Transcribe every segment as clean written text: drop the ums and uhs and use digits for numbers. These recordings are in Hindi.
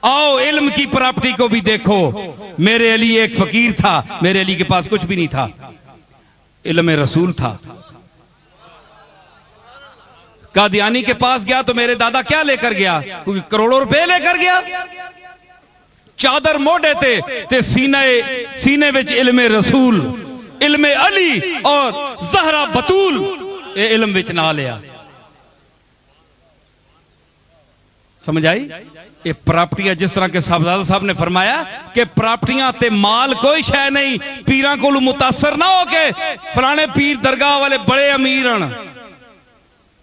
आओ इल्म की प्रॉपर्टी को भी देखो। मेरे अली एक फकीर था, मेरे अली के पास कुछ भी नहीं था, इल्म रसूल था। कादियानी के पास गया तो मेरे दादा क्या लेकर गया? कोई करोड़ों रुपए लेकर गया। चादर मोड़े ते सीने विच इल्मे रसूल, इल्मे अली और ज़हरा बतूल ये इल्म विच ना लिया। समझ आई? ये प्रॉपर्टियां जिस तरह के साहबजादा साहब ने फरमाया कि प्रॉपर्टियां ते माल कोई शय नहीं, पीरां को मुतासर ना हो के फलाने पीर दरगाह वाले बड़े अमीर हन।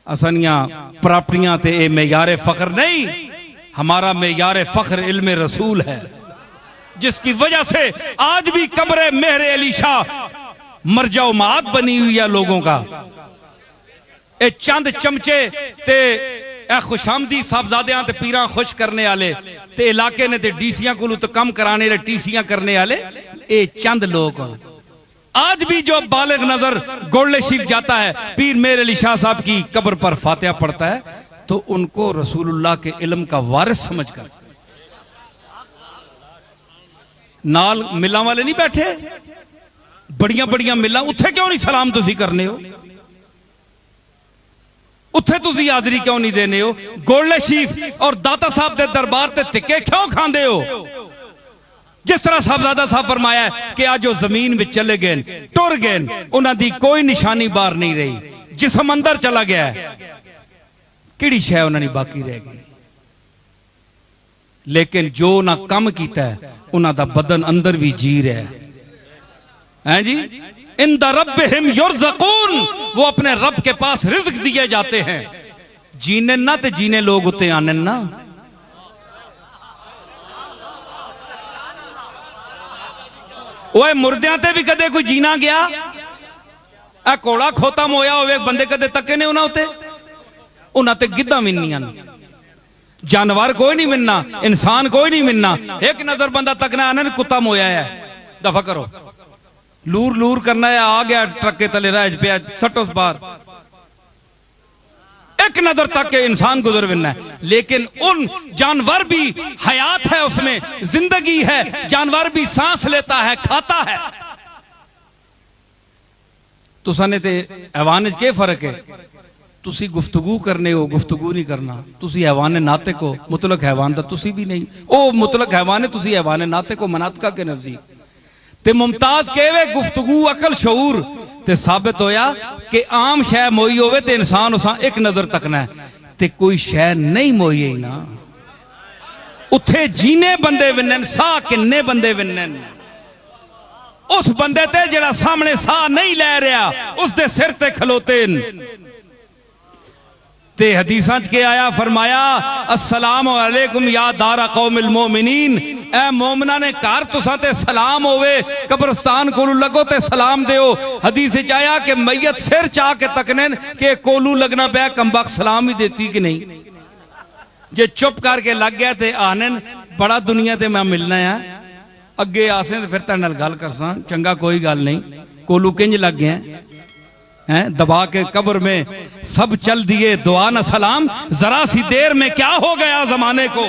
असनिया प्रॉपर्टियां ते ए मेयारे फख्र नहीं, हमारा मेयारे फख्र इल्मे रसूल है, जिसकी वजह से आज भी कब्र मेहरे अली शाह मरजाओ मात बनी हुई है लोगों का। ए चंद चमचे ते ए खुशामदी साहबजादियां ते पीरां खुश करने वाले ते इलाके ने ते डीसियां को तो कम कराने रे टीसियां करने वाले ए चंद लोग। आज भी जो बालिग नजर गोड़ले शिव जाता है, पीर मेहर अली शाह साहब की कब्र पर फातिहा पढ़ता है, तो उनको रसूलुल्लाह के इल्म का वारिस समझकर। नाल मिलां वाले नहीं बैठे, बड़िया बड़िया मिलां, उत्थे क्यों नहीं सलाम तुसी करने हो? उत्थे तुसी हाजरी क्यों नहीं देने हो? गोड़ले शीफ और दाता साहब के दरबार ते धिक्के क्यों खांदे हो? जिस तरह साहबजादा साहब फरमाया है कि आज जो जमीन में चले गए, टुर गए, उन्होंने कोई निशानी बाहर नहीं रही, जिस्म अंदर चला गया है, किहड़ी शय उन्होंने बाकी रह गई। लेकिन जो ना कम किया है उन्होंने बदन अंदर भी जी रहा है जी। इंदा रब्बिहिम युरज़क़ून, वो अपने रब के पास रिज़्क दिए जाते हैं। जीने ना ते जीने लोग उते आने ना। ओए मुर्दियां ते भी कदे कोई जीना गया? आ कोड़ा खोता मोया होवे बंदे कदे तके ने उन्हां उते? उन्हां ते गिद्दां मिलनियां ने, जानवर कोई नहीं मिलना, इंसान कोई नहीं मिलना। एक नजर बंदा तकना आने कुत्ता मोया है, दफा करो। लूर लूर करना है, आ गया ट्रक के तले रह पे सटो बार, एक नजर तक के इंसान गुजर बिना है। लेकिन उन जानवर भी हयात है, उसमें जिंदगी है, जानवर भी सांस लेता है, खाता है। तुसाने ते हैवान के फर्क है? तुसी गुफ्तगू करने हो, गुफ्तगू नहीं करना। तुसी हैवान नाते को, मुतलक हैवान दा तुसी भी नहीं। ओ मुतलक हैवान है, तुसी हैवान नाते को मनातका के नजदीक ते मुमताज केवे गुफ्तगू अकल शऊर ते साबित होया कि आम शय मोई होवे ते इंसान उसा एक नजर तकना है ते कोई शय नहीं मोई ही ना। उथे जीने बंदे विनन, साह किन्ने बंदे विनन। उस बंदे ते जेड़ा सामने साह नहीं लै रहा, उसदे सिर ते खलोते ते हदीसां च के आया, फरमाया अस्सलाम अलैकुम या दारा कौमिल मोमिनीन, ए मोमना ने घर तुसा ते सलाम होवे, कब्रस्तान कोलू लगो ते सलाम देओ। हदीस च आया कि मैयत सिर चा के तकने के कोलू लगना पे कमबख्त सलाम ही देती कि नहीं। जे चुप करके लग गया ते आनन बड़ा दुनिया ते मैं मिलना है, अगे आसे फिर तेरे नाल गल करसा, चंगा कोई गल नहीं। कोलू किंज लग गया हैं, दबा के कब्र में सब चल दिए दुआ न सलाम, जरा सी देर में क्या हो गया जमाने को।